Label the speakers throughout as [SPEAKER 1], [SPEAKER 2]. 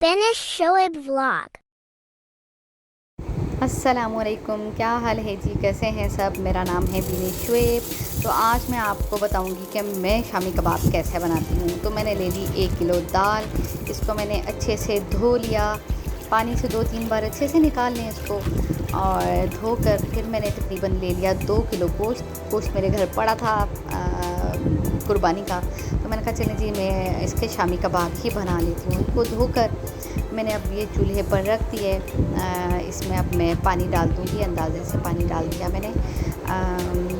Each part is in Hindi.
[SPEAKER 1] Spanish Shoaib Vlog.
[SPEAKER 2] अस्सलामुअलैकुम, क्या हाल है जी? कैसे हैं सब? मेरा नाम है बिनी शुएब। तो आज मैं आपको बताऊंगी कि मैं शामी कबाब कैसे बनाती हूँ। तो मैंने ले ली 1 किलो दाल। इसको मैंने अच्छे से धो लिया, पानी से 2-3 बार अच्छे से निकाल लें इसको। और धोकर फिर मैंने तकरीबन ले लिया 2 किलो गोश्त। गोश्त मेरे घर पड़ा था कुर्बानी का। तो मैंने कहा चलें जी, मैं इसके शामी कबाब ही बना लेती हूँ। उनको धोकर मैंने अब ये चूल्हे पर रख दिए। इसमें अब मैं पानी डाल दूँगी, अंदाज़े से पानी डाल दिया मैंने,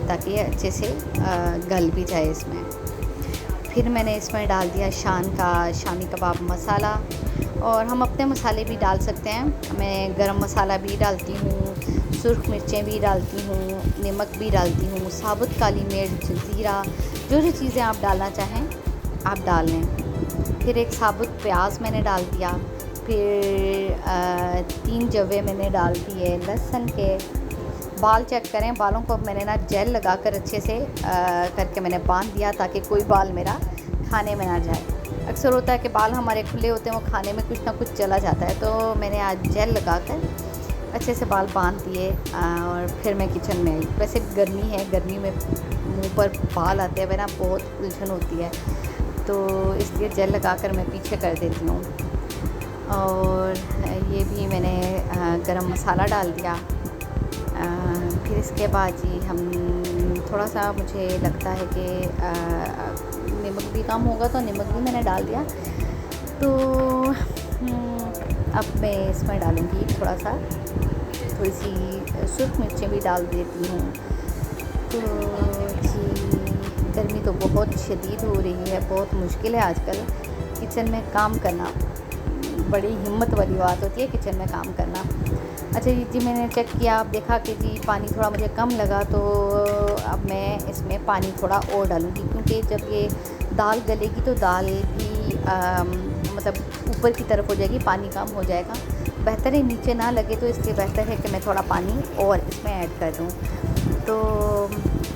[SPEAKER 2] ताकि ये अच्छे से गल भी जाए इसमें। फिर मैंने इसमें डाल दिया शामी कबाब मसाला। और हम अपने मसाले भी डाल सकते हैं। मैं गरम मसाला भी डालती हूँ, सुर्ख मिर्चें भी डालती हूँ, नमक भी डालती हूँ, साबुत काली मिर्च, ज़ीरा, जो जो चीज़ें आप डालना चाहें आप डाल लें। फिर एक साबुत प्याज मैंने डाल दिया। फिर 3 जवे मैंने डाल दिए लहसुन के। बाल चेक करें, बालों को मैंने ना जेल लगाकर अच्छे से करके मैंने बांध दिया, ताकि कोई बाल मेरा खाने में ना जाए। अक्सर होता है कि बाल हमारे खुले होते हैं, वो खाने में कुछ ना कुछ चला जाता है। तो मैंने आज जेल लगाकर अच्छे से बाल बांध दिए। और फिर मैं किचन में आई। वैसे गर्मी है, गर्मी में मुंह पर बाल आते हैं, वरना बहुत उलझन होती है, तो इसलिए जेल लगाकर मैं पीछे कर देती हूँ। और ये भी मैंने गरम मसाला डाल दिया। फिर इसके बाद जी हम थोड़ा सा, मुझे लगता है कि नमक भी कम होगा, तो नमक भी मैंने डाल दिया। तो अब मैं इसमें डालूँगी थोड़ी सी सुर्ख मिर्चें भी डाल देती हूँ। तो जी, गर्मी तो बहुत शदीद हो रही है, बहुत मुश्किल है आजकल किचन में काम करना। बड़ी हिम्मत वाली बात होती है किचन में काम करना। अच्छा जी, मैंने चेक किया, अब देखा कि जी पानी थोड़ा मुझे कम लगा। तो अब मैं इसमें पानी थोड़ा और डालूँगी, क्योंकि जब ये दाल गलेगी तो दाल भी मतलब ऊपर की तरफ हो जाएगी, पानी कम हो जाएगा। बेहतर है नीचे ना लगे, तो इसलिए बेहतर है कि मैं थोड़ा पानी और इसमें ऐड कर दूँ। तो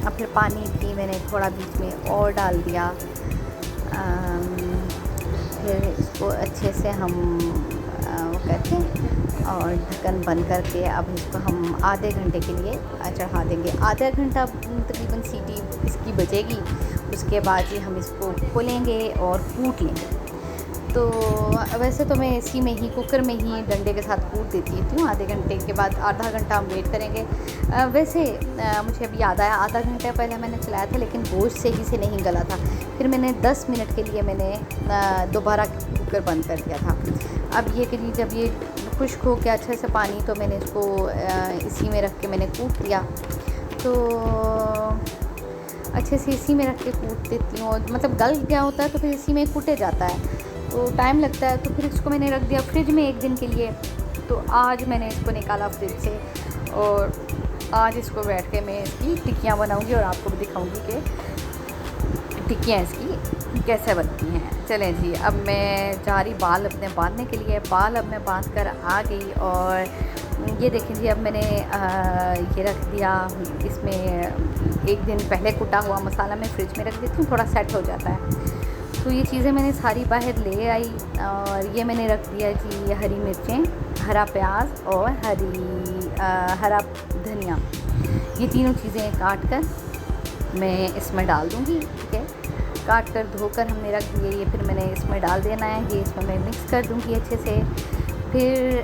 [SPEAKER 2] अब फिर पानी भी मैंने थोड़ा बीच में और डाल दिया। फिर इसको अच्छे से हम वो करके और ढक्कन बंद करके अब इसको हम आधे घंटे के लिए चढ़ा देंगे। आधा घंटा तकरीबन सीटी इसकी बजेगी। उसके बाद ही हम इसको खोलेंगे और कूट लेंगे। तो वैसे तो मैं इसी में ही, कुकर में ही डंडे के साथ कूट देती हूँ। आधे घंटे के बाद आधा घंटा हम वेट करेंगे। वैसे मुझे अभी याद आया, आधा घंटा पहले मैंने चलाया था, लेकिन गोश्त सही से नहीं गला था। फिर मैंने 10 मिनट के लिए मैंने दोबारा कुकर बंद कर दिया था। अब ये कि जब ये खुश्क हो गया अच्छे से पानी, तो मैंने इसको इसी में रख के मैंने कूट दिया। तो अच्छे से इसी में रख के कूट देती हूँ। मतलब गल गया होता है तो फिर इसी में कूटे जाता है, तो टाइम लगता है। तो फिर इसको मैंने रख दिया फ्रिज में 1 दिन के लिए। तो आज मैंने इसको निकाला फ्रिज से, और आज इसको बैठ के मैं इसकी टिक्कियाँ बनाऊँगी और आपको भी दिखाऊँगी कि टिक्कियाँ इसकी कैसे बनती हैं। चलें जी, अब मैं जा रही बाल अपने बांधने के लिए। बाल अब मैं बांध कर आ गई। और ये देखें जी, अब मैंने ये रख दिया इसमें 1 दिन पहले कुटा हुआ मसाला मैं फ्रिज में रख देती हूँ, थोड़ा सेट हो जाता है। तो ये चीज़ें मैंने सारी बाहर ले आई। और ये मैंने रख दिया जी हरी मिर्चें, हरा प्याज और हरा धनिया। ये तीनों चीज़ें काट कर मैं इसमें डाल दूँगी। ठीक है, काट कर धोकर हमने रख दिए। ये फिर मैंने इसमें डाल देना है। ये इसमें मैं मिक्स कर दूँगी अच्छे से। फिर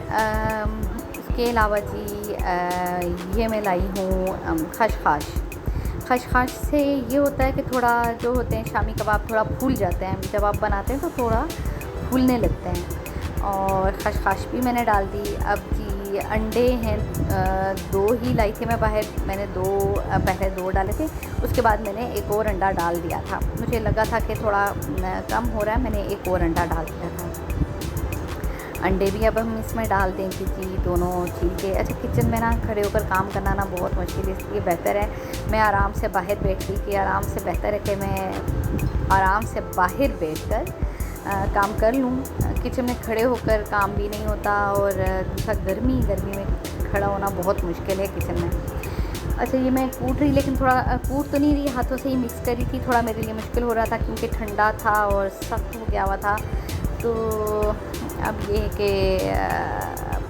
[SPEAKER 2] इसके अलावा जी ये मैं लाई हूँ खशखाश। खशखाश से ये होता है कि थोड़ा जो होते हैं शामी कबाब थोड़ा फूल जाते हैं, जब आप बनाते हैं तो थोड़ा फूलने लगते हैं। और खशखाश भी मैंने डाल दी। अब जी अंडे हैं, 2 ही लाई थे मैं बाहर। मैंने पहले 2 डाले थे, उसके बाद मैंने एक और अंडा डाल दिया था। मुझे लगा था कि थोड़ा कम हो रहा है, मैंने एक और अंडा डाल दिया था। अंडे भी अब हम इसमें डाल देंगे जी, दोनों छील के। अच्छा, किचन में ना खड़े होकर काम करना ना बहुत मुश्किल है, इसलिए बेहतर है मैं आराम से बाहर बैठ के आराम से, बेहतर है कि मैं आराम से बाहर बैठकर काम कर लूँ। किचन में खड़े होकर काम भी नहीं होता, और दूसरा गर्मी में खड़ा होना बहुत मुश्किल है किचन में। अच्छा, ये मैं कूट रही, लेकिन थोड़ा कूट तो नहीं रही, हाथों से ही मिक्स करी थी। थोड़ा मेरे लिए मुश्किल हो रहा था क्योंकि ठंडा था और सख्त हो गया हुआ था। तो अब ये है कि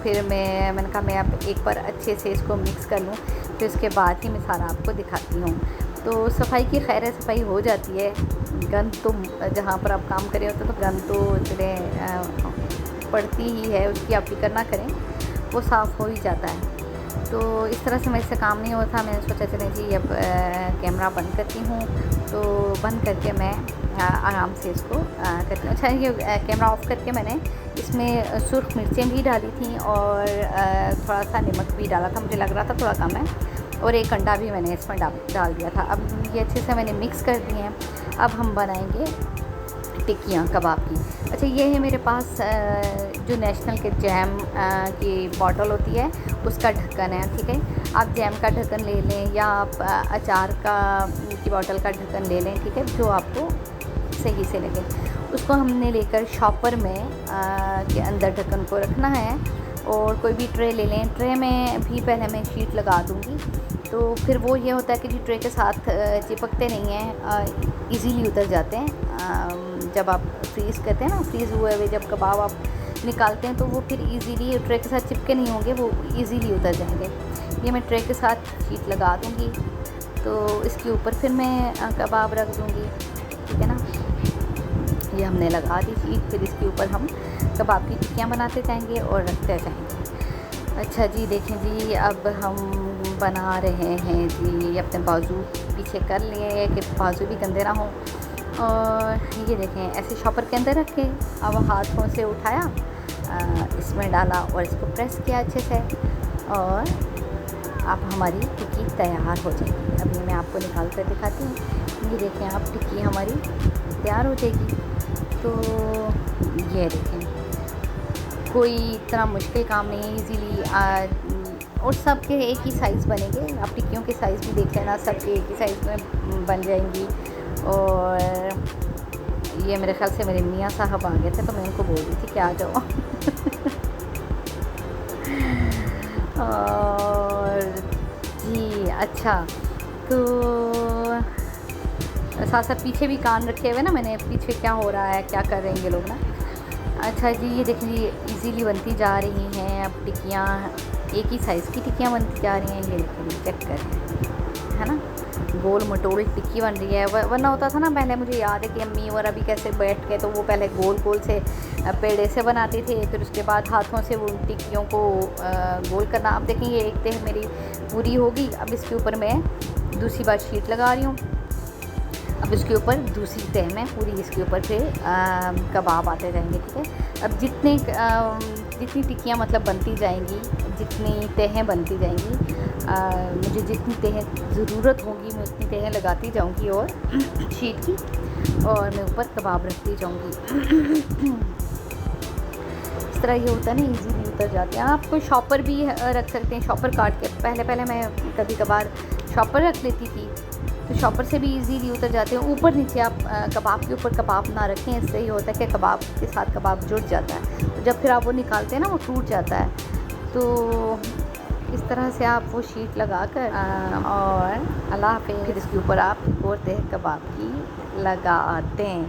[SPEAKER 2] फिर मैंने कहा मैं अब एक बार अच्छे से इसको मिक्स कर लूँ, फिर उसके बाद ही मैं सारा आपको दिखाती हूँ। तो सफाई की खैर है, सफाई हो जाती है। गंद तो जहाँ पर आप काम कर रहे होते तो गंद तो चले पड़ती ही है, उसकी आप फिक्र ना करें, वो साफ़ हो ही जाता है। तो इस तरह से मेरे से काम नहीं होता, मैंने सोचा चलें जी अब कैमरा बंद करती हूँ। तो बंद करके मैं आराम से इसको करती हूँ। अच्छा, ये कैमरा ऑफ़ करके मैंने इसमें सुर्ख मिर्चें भी डाली थी और थोड़ा सा नमक भी डाला था, मुझे लग रहा था थोड़ा कम है, और एक अंडा भी मैंने इसमें डाल दिया था। अब ये अच्छे से मैंने मिक्स कर दिए हैं। अब हम बनाएंगे टिक्कियाँ कबाब की। अच्छा, ये है मेरे पास जो नेशनल के जैम की बॉटल होती है उसका ढक्कन है, ठीक है। आप जैम का ढक्कन ले लें या आप अचार की बॉटल का ढक्कन ले लें, ठीक है, जो आपको सही से लगे। उसको हमने लेकर शॉपर में के अंदर ढक्कन को रखना है, और कोई भी ट्रे ले लें। ट्रे में भी पहले मैं शीट लगा दूँगी, तो फिर वो ये होता है कि जी ट्रे के साथ चिपकते नहीं हैं, इजीली उतर जाते हैं। जब आप फ्रीज़ करते हैं ना, फ्रीज़ हुए हुए जब कबाब आप निकालते हैं तो वो फिर इजीली ट्रे के साथ चिपके नहीं होंगे, वो इजीली उतर जाएंगे। ये मैं ट्रे के साथ शीट लगा दूँगी, तो इसके ऊपर फिर मैं कबाब रख दूँगी, ठीक है ना। ये हमने लगा दी शीट, फिर इसके ऊपर हम कबाब की टिक्कियाँ बनाते जाएंगे और रखते जाएंगे। अच्छा जी, देखें जी, अब हम बना रहे हैं जी। अपने बाजू पीछे कर लिए कि बाजू भी गंदे ना हों, और ये देखें ऐसे शॉपर के अंदर रखे, अब हाथों से उठाया, इसमें डाला और इसको प्रेस किया अच्छे से, और अब हमारी टिक्की तैयार हो जाएगी। अभी मैं आपको निकाल कर दिखाती हूँ। ये देखें आप, टिक्की हमारी तैयार हो जाएगी। तो ये देखें, कोई इतना मुश्किल काम नहीं है, इजीली, और सब के एक ही साइज़ बनेंगे। आप टिक्कियों के साइज़ भी देख लेना, सब के एक ही साइज़ में बन जाएंगी। और ये मेरे ख्याल से मेरे मियाँ साहब आ गए थे, तो मैं उनको बोल रही थी कि आ जाओ। और जी अच्छा, तो साथ साथ पीछे भी कान रखे हुए ना मैंने, पीछे क्या हो रहा है, क्या कर रहे हैं ये लोग ना। अच्छा जी, ये देखिए इजीली बनती जा रही हैं अब टिक्कियाँ, एक ही साइज़ की टिक्कियाँ बनती जा रही हैं। ये देखिए, चेक करें, है ना, गोल मटोल टिक्की बन रही है। वरना होता था ना पहले, मुझे याद है कि अम्मी और अभी कैसे बैठ के, तो वो पहले गोल गोल से पेड़े से बनाते थे, फिर उसके बाद हाथों से वो टिक्कियों को गोल करना। अब देखें, ये एक तह मेरी पूरी होगी। अब इसके ऊपर मैं दूसरी बार शीट लगा रही हूँ। अब इसके ऊपर दूसरी तह में पूरी, इसके ऊपर फिर कबाब आते जाएंगे, ठीक है। अब जितनी टिक्कियाँ मतलब बनती जाएंगी, जितनी तहें बनती जाएंगी, मुझे जितनी तहें ज़रूरत होगी मैं उतनी तहें लगाती जाऊंगी, और शीट की, और मैं ऊपर कबाब रखती जाऊंगी। इस तरह ये होता है ना, इजीली उतर जाते हैं। आप कोई शॉपर भी रख सकते हैं, शॉपर काट के। पहले मैं कभी कभार शॉपर रख लेती थी, तो शॉपर से भी इजीली उतर जाते हैं। ऊपर नीचे आप कबाब के ऊपर कबाब ना रखें, इससे ये होता है कि कबाब के साथ कबाब जुड़ जाता है, तो जब फिर आप वो निकालते हैं ना, वो टूट जाता है। तो इस तरह से आप वो शीट लगा कर और अल्लाह हाफ़िज़, फिर इसके ऊपर आप एक और तह कबाब की लगा दें।